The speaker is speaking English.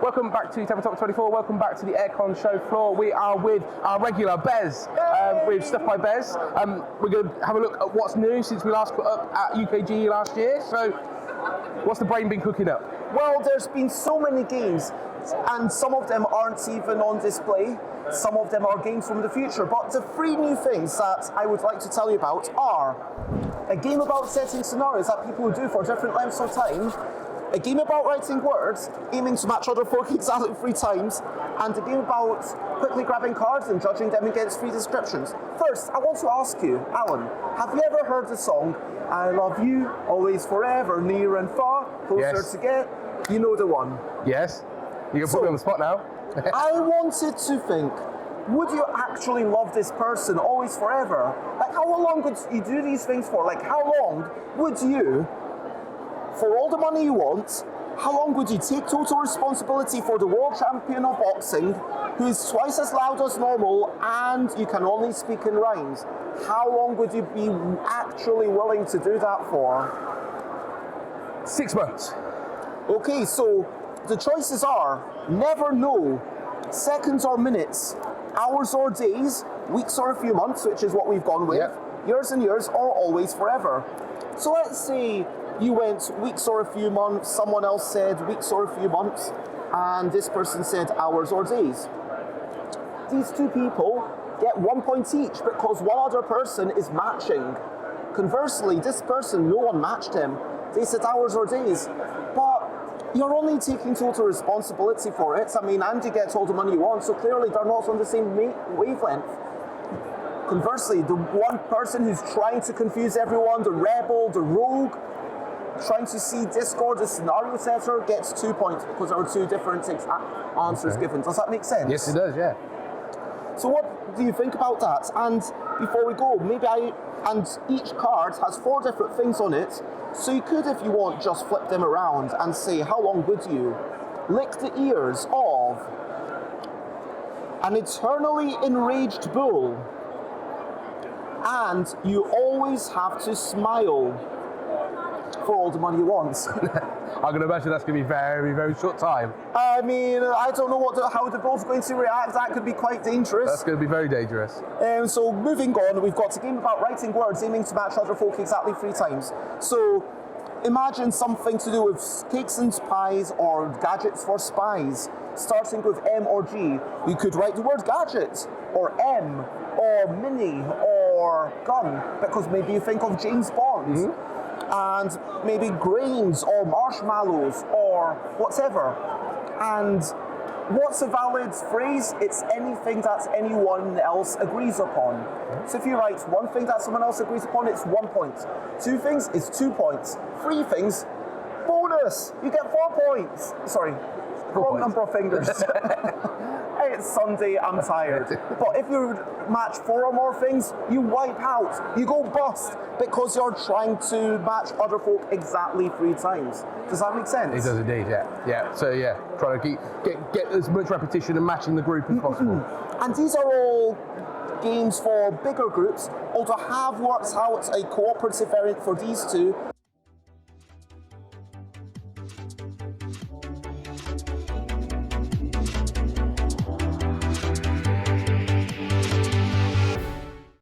Welcome back to Tabletop 24. Welcome back to the Airecon show floor. We are with our regular Bez, with Stuff By Bez. We're going to have a look at what's new since we last put up at UKGE last year. So, what's the brain been cooking up? Well, there's been so many games, and some of them aren't even on display. Some of them are games from the future. But the three new things that I would like to tell you about are a game about setting scenarios that people do for different lengths of time, a game about writing words, aiming to match other folk exactly 3 times, and a game about quickly grabbing cards and judging them against 3 descriptions. First, I want to ask you, Alan, have you ever heard the song, I love you, always forever, near and far, closer to get? You know the one. Yes. You can put me on the spot now. I wanted to think, would you actually love this person always forever? Like, how long would you do these things for? Like, how long would you, for all the money you want, how long would you take total responsibility for the world champion of boxing, who is twice as loud as normal, and you can only speak in rhymes? How long would you be actually willing to do that for? 6 months. Okay, so the choices are never know, seconds or minutes, hours or days, weeks or a few months, which is what we've gone with, years and years, or always forever. So let's say you went weeks or a few months, someone else said weeks or a few months, and this person said hours or days. These 2 people get 1 point each because one other person is matching. Conversely, this person, no one matched him. They said hours or days, but you're only taking total responsibility for it. I mean, Andy gets all the money you want, so clearly they're not on the same wavelength. Conversely, the one person who's trying to confuse everyone, the rebel, the rogue, trying to see Discord, the scenario setter, gets 2 points because there are 2 different answers given. Does that make sense? Yes, it does, yeah. So what do you think about that? And before we go, and each card has 4 different things on it, so you could, if you want, just flip them around and say, how long would you lick the ears of an eternally enraged bull, and you always have to smile for all the money you want? I'm going to imagine that's going to be very, very short time. I mean, I don't know how the bull's going to react. That could be quite dangerous. That's going to be very dangerous. So moving on, we've got a game about writing words, aiming to match other folk exactly 3 times. So imagine something to do with cakes and pies or gadgets for spies, starting with M or G. You could write the word gadget, or M, or mini, or gun, because maybe you think of James Bond. And maybe grains or marshmallows or whatever. And what's a valid phrase? It's anything that anyone else agrees upon. So if you write one thing that someone else agrees upon, it's 1 point. 2 things is 2 points. 3 things, bonus, you get 4 points. Sorry, wrong number of fingers. It's Sunday, I'm tired. But if you match 4 or more things, you wipe out. You go bust because you're trying to match other folk exactly 3 times. Does that make sense? It does indeed, yeah. So yeah, try to get as much repetition and matching the group as possible. And these are all games for bigger groups, although have worked out a cooperative variant for these 2